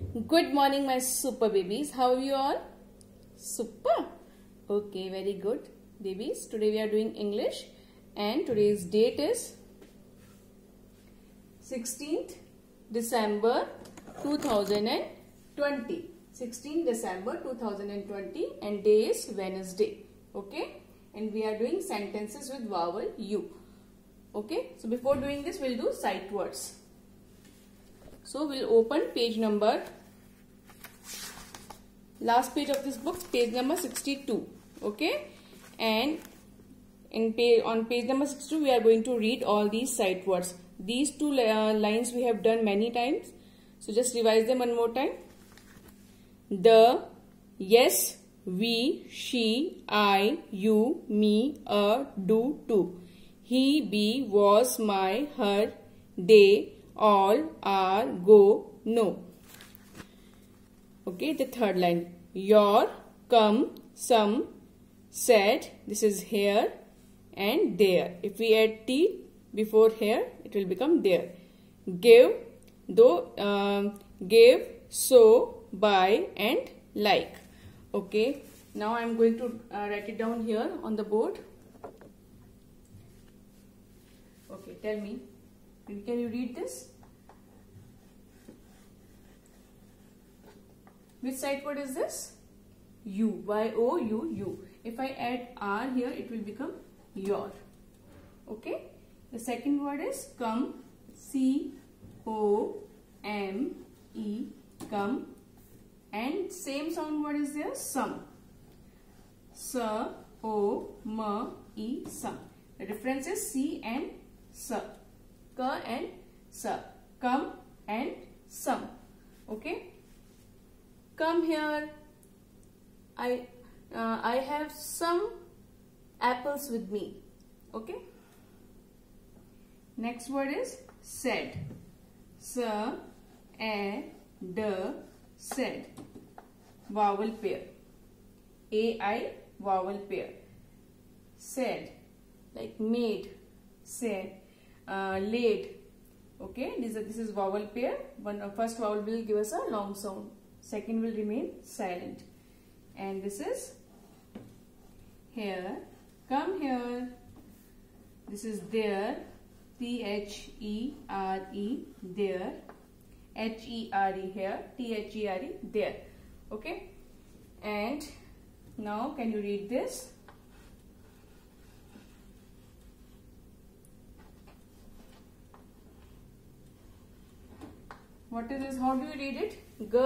Good morning, my super babies. How are you all? Super. Okay, very good, babies. Today we are doing English, and today's date is 16th December 2020. 16th December 2020, and day is Wednesday. Okay, and we are doing sentences with vowel U. Okay, so before doing this, we'll do sight words. So we'll open page number, last page of this book, page number 62. Okay, and on page number 62 we are going to read all these sight words. These two lines we have done many times, so just revise them one more time. The, yes, we, she, I, you, me, do, to. He, be, was, my, her, they, all, are, go, no. Okay, the third line. Your, come, some, said, this is here and there. If we add T before here, it will become there. Give, though, give, so, by, and like. Okay, now I am going to write it down here on the board. Okay, tell me, can you read this? Which sight word is this? U. Y-O-U-U. If I add R here, it will become your. Okay. The second word is come. C-O-M-E. Come. And same sound word is there. Some. S-O-M-E. Some. The difference is C and S. Ka and S. Come and some. Okay. Come here. I have some apples with me. Okay. Next word is said. S-A-D, said. Vowel pair. A-I, vowel pair. Said, like made, said, laid. Okay, this is vowel pair. First vowel will give us a long sound. Second will remain silent. And this is here. Come here. This is there. T-H-E-R-E, there. H-E-R-E here. T-H-E-R-E, there. Okay. And now can you read this? What is this? How do you read it? G.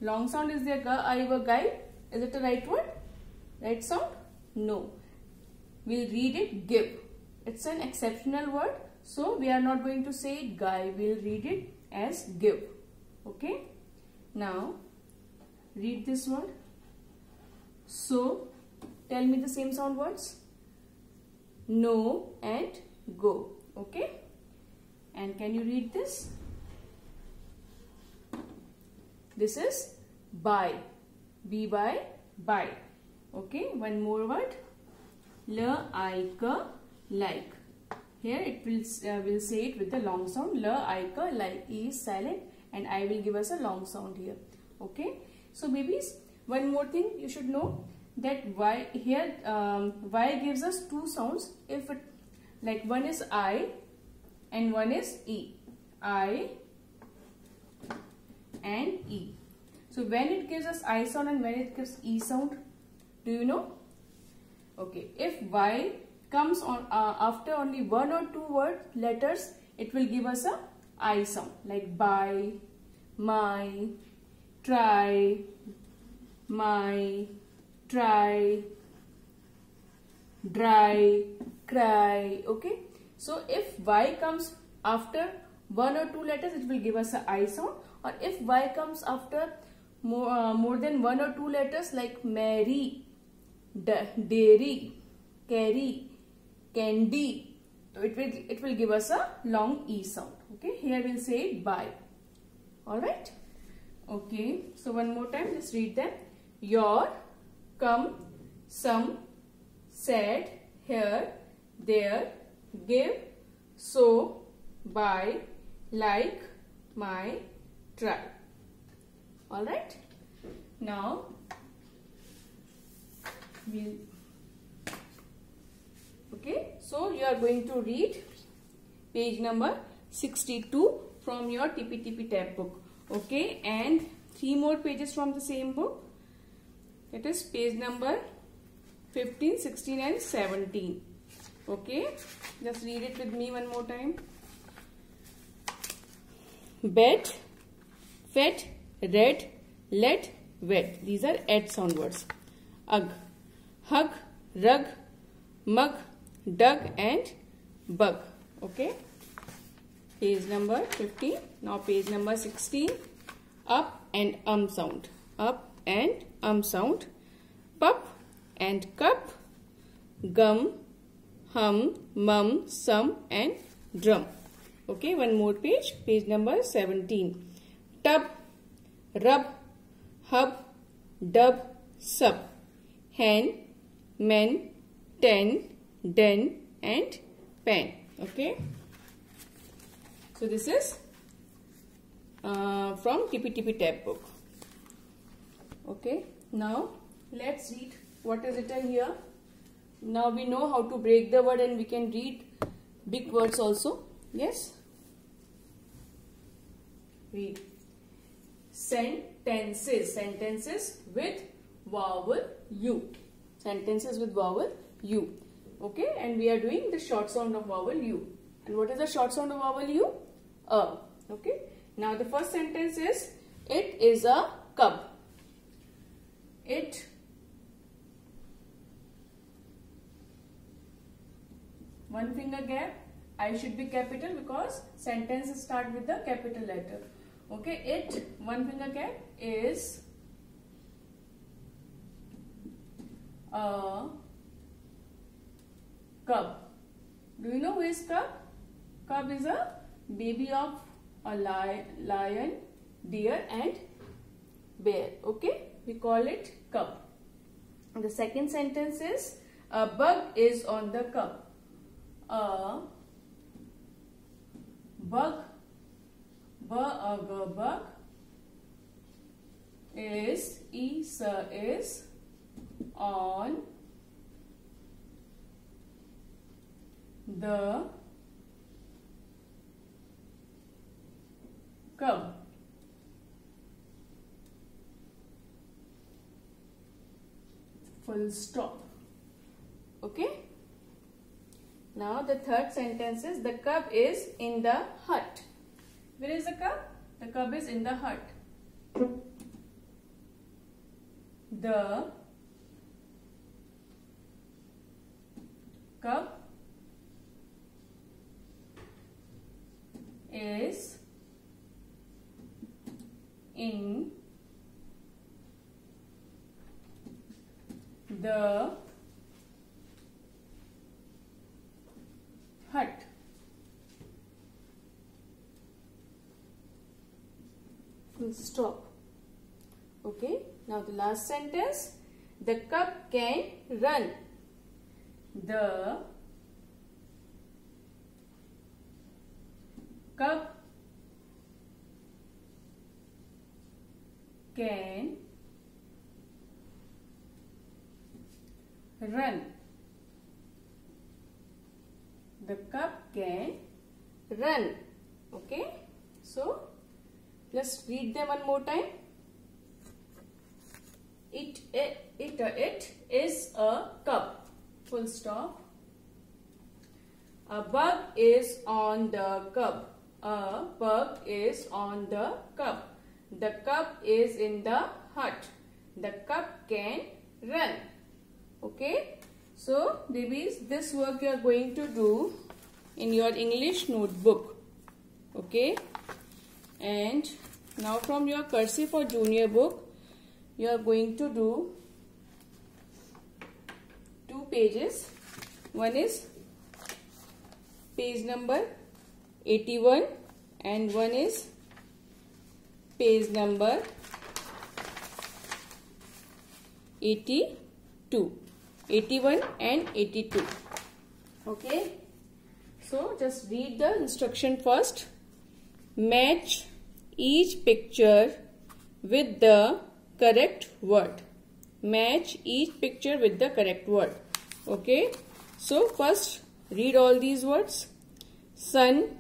Long sound is there. G, I, wa, guy. Is it a right word? Right sound? No. We'll read it give. It's an exceptional word. So we are not going to say it guy. We'll read it as give. Okay. Now read this word. So tell me the same sound words. No and go. Okay. And can you read this? This is buy. B-Y, buy. Okay, one more word. L-I-K, like. Here it will say it with the long sound. L-I-K, like. E is silent and I will give us a long sound here. Okay. So babies, one more thing you should know, that Y here, Y gives us two sounds. If it, like one is I and one is E. I and E. So when it gives us I sound and when it gives E sound, do you know? Okay, if Y comes on after only one or two letters, it will give us a I sound, like by, my, try, dry, cry. Okay, so if Y comes after one or two letters, it will give us a I sound. Or if Y comes after more than one or two letters, like Mary, dairy, carry, candy, so it will give us a long E sound. Okay, here we'll say it by. Alright. Okay, so one more time, just read them. Your, come, some, said, here, there, give, so, by, like, my, try. All right. Now we'll. Okay. So you are going to read page number 62 from your TPTP tab book. Okay, and 3 more pages from the same book. It is page number 15, 16 and 17. Okay, just read it with me one more time. Bed, fed, read, let, wet. These are et sound words. Ugh, hug, rug, mug, dug and bug. Okay, page number 15. Now page number 16. Up and sound. Up and sound. Pup and cup. Gum, hum, mum, sum and drum. Okay, one more page. Page number 17. Tub, rub, hub, dub, sub. Hen, men, ten, den and pen. Okay. So this is from TPTP tab book. Okay. Now let's read what is written here. Now we know how to break the word and we can read big words also. Yes. Read. Sentences. Sentences with vowel U. Sentences with vowel U. Okay. And we are doing the short sound of vowel U. And what is the short sound of vowel U? A. Okay. Now the first sentence is, it is a cub. It one finger gap. I should be capital because sentences start with the capital letter. Okay. It, one finger gap, is a cub. Do you know who is cub? Cub is a baby of a lion, deer and bear. Okay, we call it cub. The second sentence is, a bug is on the cub. A bug, bug is on the cub. Full stop. Okay. Now the third sentence is, the cub is in the hut. Where is the cub? The cub is in the hut. The cub is in the hut. Full stop. Okay. Now the last sentence. The cub can run. The cub can run. The cub can run. Okay. So let's read them one more time. It is a cub. Full stop. A bug is on the cub. A bug is on the cub. The cub is in the hut. The cub can run. Okay. So babies, this work you are going to do in your English notebook. Okay. And now from your cursive or junior book, you are going to do 2 pages. One is page number 81 and one is page number 82. 81 and 82. Okay. So just read the instruction first. Match each picture with the correct word. Match each picture with the correct word. Okay. So first read all these words. Sun,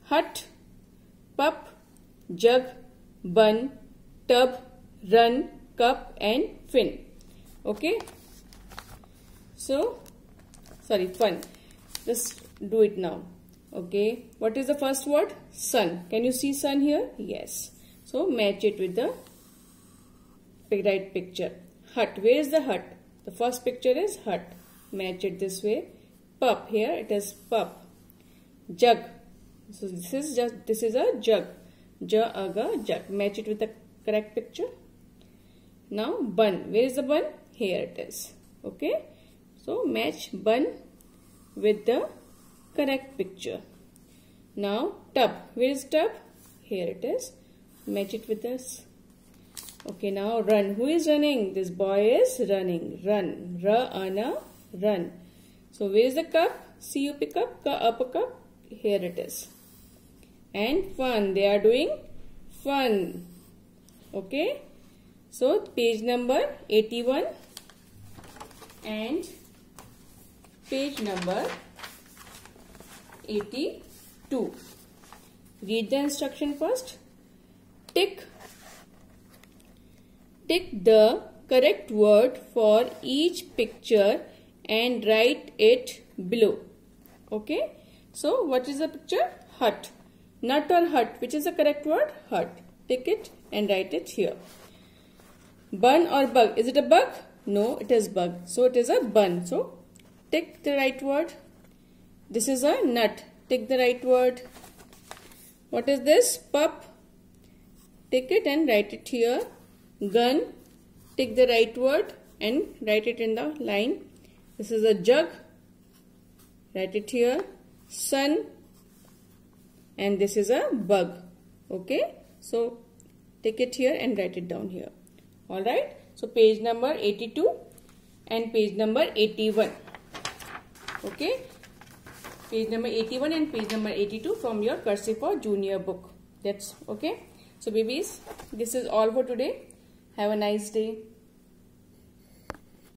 hut, pup, jug, bun, tub, run, cup and fin. Okay. So, sorry, fun. Just do it now. Okay. What is the first word? Sun. Can you see sun here? Yes. So, match it with the right picture. Hut. Where is the hut? The first picture is hut. Match it this way. Pup. Here it is pup. Jug. So, this is a jug. Jug. Match it with the correct picture. Now, bun. Where is the bun? Here it is. Okay. So, match bun with the correct picture. Now, tub. Where is tub? Here it is. Match it with this. Okay, now run. Who is running? This boy is running. Run. Ra-ana, run. So, where is the cup? C-U-P cup. Ka-up cup. Here it is. And fun. They are doing fun. Okay. So, page number 81 and page number 82. Read the instruction first. Tick the correct word for each picture and write it below. Okay. So, what is the picture? Hut. Nut or hut? Which is the correct word? Hut. Tick it and write it here. Bun or bug? Is it a bug? No, it is bug. So, it is a bun. So, tick the right word. This is a nut. Tick the right word. What is this? Pup. Tick it and write it here. Gun. Tick the right word and write it in the line. This is a jug. Write it here. Sun. And this is a bug. Okay. So, tick it here and write it down here. Alright. So, page number 82 and page number 81. Okay. Page number 81 and page number 82 from your Cursive for Junior book. That's okay. So, babies, this is all for today. Have a nice day.